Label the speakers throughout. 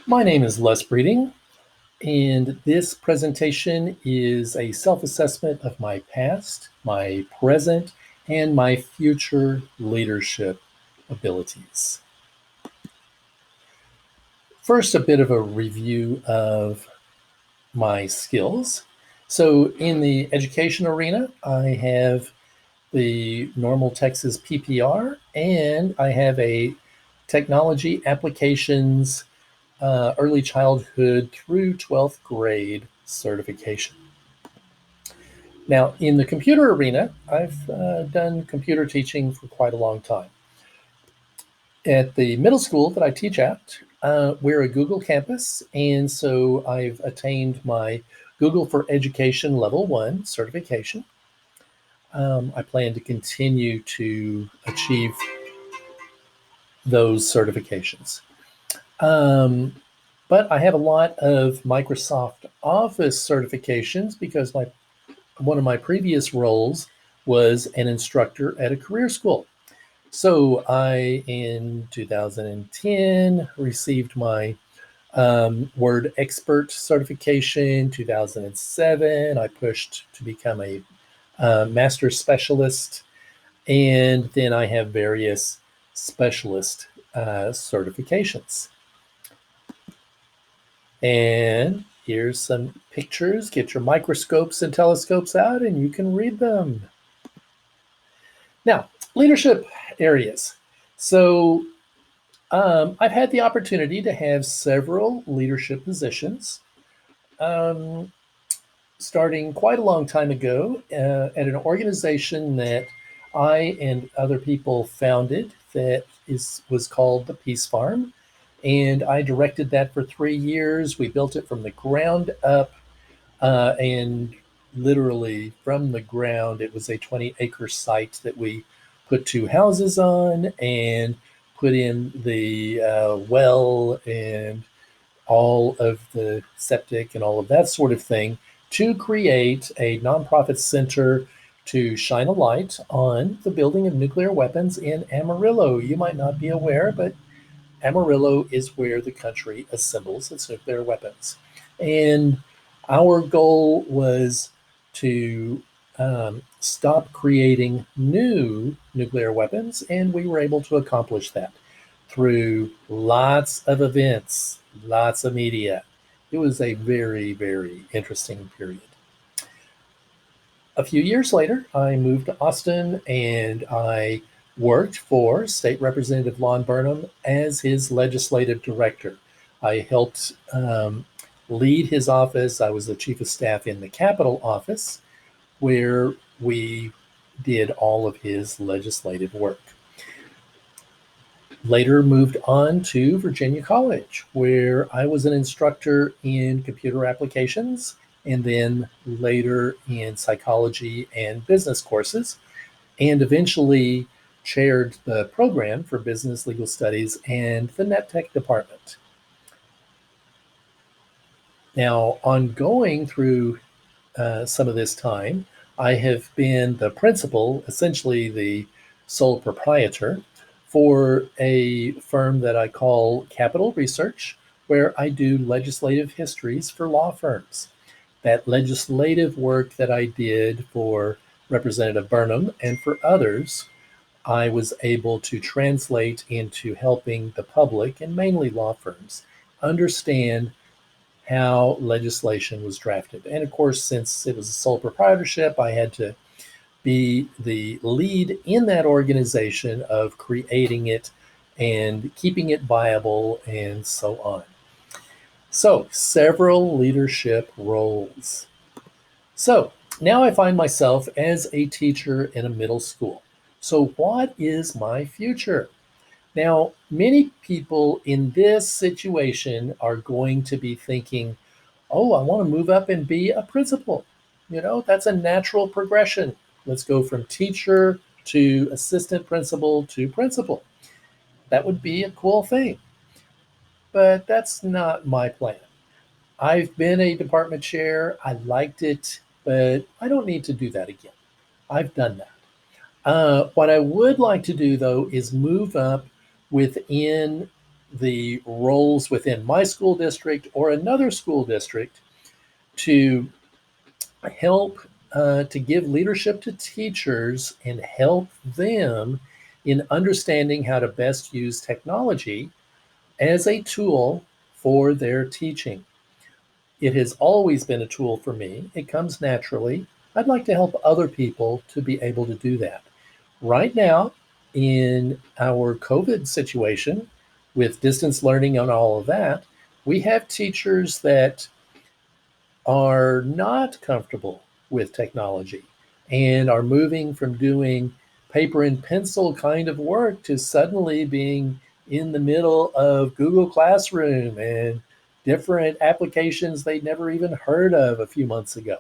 Speaker 1: My name is Les Breeding, and this presentation is a self-assessment of my past, my present, and my future leadership abilities. First, a bit of a review of my skills. So in the education arena, I have the normal Texas PPR, and I have a technology applications early childhood through 12th grade certification. Now, in the computer arena, I've done computer teaching for quite a long time. At the middle school that I teach at, we're a Google campus, and so I've attained my Google for Education Level 1 certification. I plan to continue to achieve those certifications. But I have a lot of Microsoft Office certifications because one of my previous roles was an instructor at a career school. So I, in 2010, received my Word Expert certification. 2007, I pushed to become a master specialist. And then I have various specialist certifications. And here's some pictures. Get your microscopes and telescopes out and you can read them. Now, leadership areas. So I've had the opportunity to have several leadership positions, starting quite a long time ago at an organization that I and other people founded that was called the Peace Farm. And I directed that for 3 years. We built it from the ground up, and literally from the ground, it was a 20-acre site that we put two houses on and put in the well and all of the septic and all of that sort of thing to create a nonprofit center to shine a light on the building of nuclear weapons in Amarillo. You might not be aware, but Amarillo is where the country assembles its nuclear weapons. And our goal was to stop creating new nuclear weapons, and we were able to accomplish that through lots of events, lots of media. It was a very, very interesting period. A few years later, I moved to Austin and I worked for State Representative Lon Burnham as his legislative director. I helped lead his office. I was the chief of staff in the Capitol office, where we did all of his legislative work. Later moved on to Virginia College, where I was an instructor in computer applications and then later in psychology and business courses, and eventually chaired the program for business legal studies and the NetTech department. Now, ongoing through some of this time, I have been the principal, essentially the sole proprietor, for a firm that I call Capital Research, where I do legislative histories for law firms. That legislative work that I did for Representative Burnham and for others, I was able to translate into helping the public, and mainly law firms, understand how legislation was drafted. And of course, since it was a sole proprietorship, I had to be the lead in that organization of creating it and keeping it viable and so on. So, several leadership roles. So, now I find myself as a teacher in a middle school. So, what is my future? Now, many people in this situation are going to be thinking, oh, I want to move up and be a principal. That's a natural progression. Let's go from teacher to assistant principal to principal. That would be a cool thing. But that's not my plan. I've been a department chair. I liked it, but I don't need to do that again. I've done that. What I would like to do, though, is move up within the roles within my school district or another school district to help to give leadership to teachers and help them in understanding how to best use technology as a tool for their teaching. It has always been a tool for me. It comes naturally. I'd like to help other people to be able to do that. Right now, in our COVID situation, with distance learning and all of that, we have teachers that are not comfortable with technology and are moving from doing paper and pencil kind of work to suddenly being in the middle of Google Classroom and different applications they'd never even heard of a few months ago.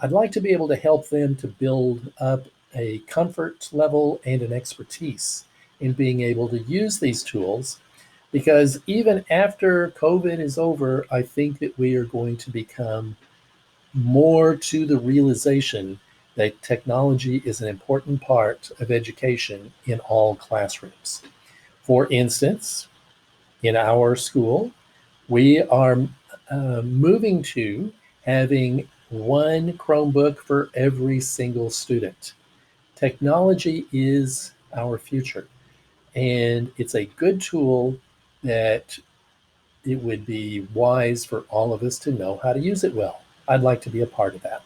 Speaker 1: I'd like to be able to help them to build up a comfort level and an expertise in being able to use these tools because even after COVID is over, I think that we are going to become more to the realization that technology is an important part of education in all classrooms. For instance, in our school, we are moving to having one Chromebook for every single student. Technology is our future, and it's a good tool that it would be wise for all of us to know how to use it well. I'd like to be a part of that.